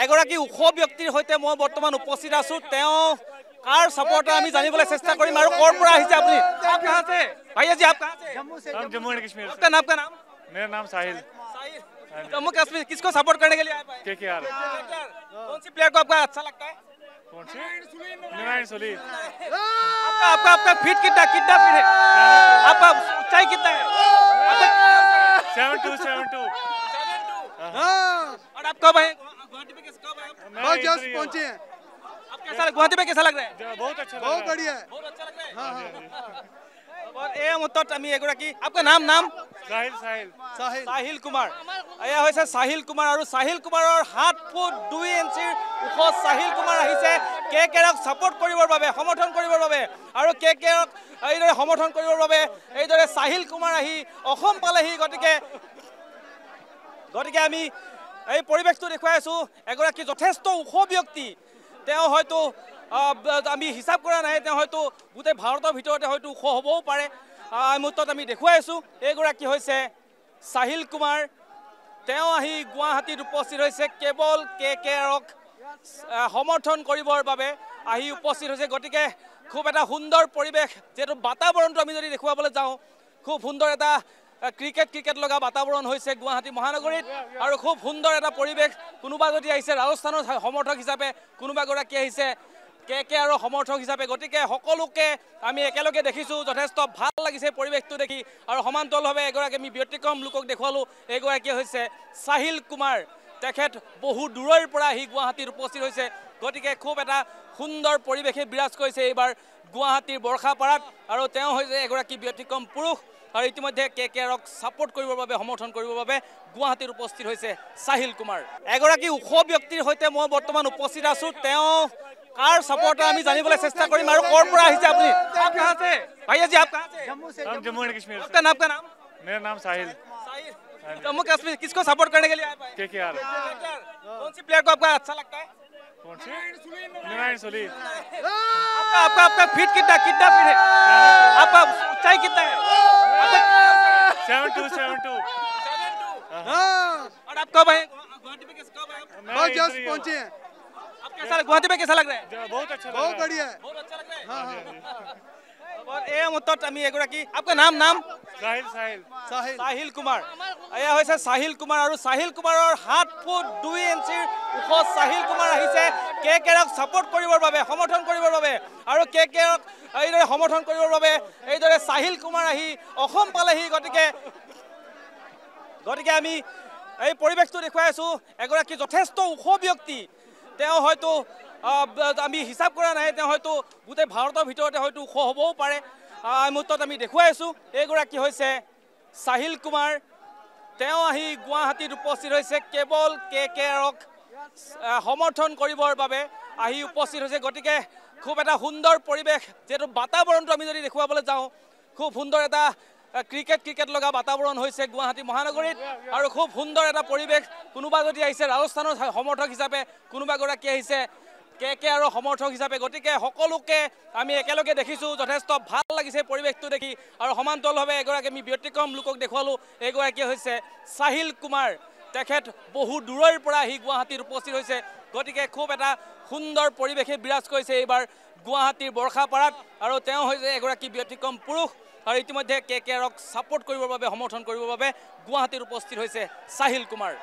এগৰাকী ওখ ব্যক্তিৰ সৈতে মই বৰ্তমান উপস্থিত আছো। তেওঁ কাৰ সাপোৰ্টাৰ আমি জানিবলৈ চেষ্টা কৰিম আৰু কৰ পৰা আহিছে আপুনি? आप कहां से? भैया जी आप कहां से? हम जम्मू एंड कश्मीर से। आपका नाम? मेरा नाम साहिल। जम्मू कश्मीर किसको सपोर्ट करने के लिए आए? केकेआर। कौन सी प्लेयर को आपका अच्छा लगता है? कौन सी? नुराइन सोली। आपका फीट कितना फीट है? आपका ऊंचाई कितना है? 72। और आप कब आए गुवाहाटी पे? कब आए? बहुत जस्ट पहुंचे हैं। आप कैसा गुवाहाटी पे कैसा लग रहा है? बहुत अच्छा लग बहुत रहा है। बढ़िया है। बहुत अच्छा लग रहा है। हाँ और ए मुत्तत আমি এগৰাকী आपका नाम साहिल। साहिल कुमार। এয়া হৈছে সাহিল কুমাৰ আৰু সাহিল কুমাৰৰ 7 ফুট 2 ইঞ্চিৰ ওখ সাহিল কুমাৰ আহিছে কেকেআৰক সাপোৰ্ট কৰিবৰ বাবে, সমৰ্থন কৰিবৰ বাবে আৰু কেকেআৰক এইদৰে সমৰ্থন কৰিবৰ বাবে এইদৰে সাহিল কুমাৰ আহি অসম পালেহি। গতিকে আমি এই পৰিৱেশটো দেখুৱাই আছো। এগৰাকী যথেষ্ট ওখ ব্যক্তি, তেওঁ হয়তো আমি হিচাপ কৰা নাই, তেওঁ হয়তো গোটেই ভাৰতৰ ভিতৰতে হয়তো ওখ হ'বও পাৰে। এই মুহূৰ্তত আমি দেখুৱাই আছো এইগৰাকী হৈছে সাহিল কুমাৰ। তেওঁ আহি গুৱাহাটীত উপস্থিত হৈছে কেৱল কেকেআৰক সমৰ্থন কৰিবৰ বাবে আহি উপস্থিত হৈছে। গতিকে খুব এটা সুন্দৰ পৰিৱেশ, যিহেতু বাতাবৰণটো আমি যদি দেখুৱাবলৈ যাওঁ খুব সুন্দৰ এটা ক্ৰিকেট লগা বাতাবৰণ হৈছে গুৱাহাটী মহানগৰীত আৰু খুব সুন্দৰ এটা পৰিৱেশ। কোনোবা যদি আহিছে ৰাজস্থানৰ সমৰ্থক হিচাপে, কোনোবা গৰাকী আহিছে কেকেআৰৰ সমৰ্থক হিচাপে। গতিকে সকলোকে আমি একেলগে দেখিছোঁ, যথেষ্ট ভাল লাগিছে পৰিৱেশটো দেখি। আৰু সমান্তৰালভাৱে এগৰাকী আমি ব্যতিক্ৰম লোকক দেখুৱালোঁ। এইগৰাকী হৈছে সাহিল কুমাৰ। তেখেত বহু দূৰৰ পৰা আহি গুৱাহাটীত উপস্থিত হৈছে। গতিকে খুব এটা সুন্দৰ পৰিৱেশে বিৰাজ কৰিছে এইবাৰ গুৱাহাটীৰ বৰ্ষাপাৰাত। আৰু তেওঁ হৈছে এগৰাকী ব্যতিক্ৰম পুৰুষ আৰু ইতিমধ্যে কেকেআৰক সাপোৰ্ট কৰিবৰ বাবে, সমৰ্থন কৰিবৰ বাবে গুৱাহাটীত উপস্থিত হৈছে সাহিল কুমাৰ। এগৰাকী ওখ ব্যক্তিৰ সৈতে মই বৰ্তমান উপস্থিত আছো। তেওঁ কাৰ সাপোৰ্টাৰ আমি জানিবলৈ চেষ্টা কৰিম আৰু কৰ পৰা আহিছে আপুনি? आप कहां से? भैया जी आप कहां से? हम जम्मू एंड कश्मीर से। आपका नाम? मेरा नाम साहिल। जम्मू कश्मीर किसको सपोर्ट करने के लिए आए? केकेआर। कौन सी प्लेयर को आपका अच्छा लगता है? कौन सी? नुराइन सोली। आपका फीट कितना फीट है? आपका ऊंचाई कितना है? 72। और आप कब आए गुवाहाटी पे? कब आए? बहुत जस्ट पहुंचे हैं। आप कैसा गुवाहाटी पे कैसा लग रहा है? बहुत अच्छा लग बहुत रहा है। बढ़िया है। बहुत अच्छा लग रहा है। और ए মুহূৰ্তত আমি এগৰাকী आपका नाम? সাহিল কুমাৰ। এয়া হৈছে সাহিল কুমাৰ আৰু সাহিল কুমাৰৰ 7 ফুট 2 ইঞ্চিৰ ওখ সাহিল কুমাৰ আহিছে কেকেআৰক সাপোৰ্ট কৰিবৰ বাবে, সমৰ্থন কৰিবৰ বাবে আৰু কেকেআৰক এইদৰে সমৰ্থন কৰিবৰ বাবে এইদৰে সাহিল কুমাৰ আহি অসম পালেহি। গতিকে আমি এই পৰিৱেশটো দেখুৱাই আছো। এগৰাকী যথেষ্ট ওখ ব্যক্তি, তেওঁ হয়তো আমি হিচাপ কৰা নাই, তেওঁ হয়তো গোটেই ভাৰতৰ ভিতৰতে হয়তো ওখ হ'বও পাৰে। এই মুহূৰ্তত আমি দেখুৱাই আছো এইগৰাকী হৈছে সাহিল কুমাৰ। তেওঁ আহি গুৱাহাটীত উপস্থিত হৈছে কেৱল কেকেআৰক সমৰ্থন কৰিবৰ বাবে আহি উপস্থিত হৈছে। গতিকে খুব এটা সুন্দৰ পৰিৱেশ, যিহেতু বাতাবৰণটো আমি যদি দেখুৱাবলৈ যাওঁ খুব সুন্দৰ এটা ক্ৰিকেট লগা বাতাবৰণ হৈছে গুৱাহাটী মহানগৰীত আৰু খুব সুন্দৰ এটা পৰিৱেশ। কোনোবা যদি আহিছে ৰাজস্থানৰ সমৰ্থক হিচাপে, কোনোবা গৰাকী আহিছে কেকেআৰৰ সমৰ্থক হিচাপে। গতিকে সকলোকে আমি একেলগে দেখিছোঁ, যথেষ্ট ভাল লাগিছে পৰিৱেশটো দেখি। আৰু সমান্তৰালভাৱে এগৰাকী আমি ব্যতিক্ৰম লোকক দেখুৱালোঁ। এইগৰাকী হৈছে সাহিল কুমাৰ। তেখেত বহু দূৰৰ পৰা আহি গুৱাহাটীত উপস্থিত হৈছে। গতিকে খুব এটা সুন্দৰ পৰিৱেশে বিৰাজ কৰিছে এইবাৰ গুৱাহাটীৰ বৰ্ষাপাৰাত আৰু তেওঁ হৈছে এগৰাকী ব্যতিক্ৰম পুৰুষ আৰু ইতিমধ্যে কেকেআৰক সাপোৰ্ট কৰিবৰ বাবে, সমৰ্থন কৰিবৰ বাবে গুৱাহাটীত উপস্থিত হৈছে সাহিল কুমাৰ।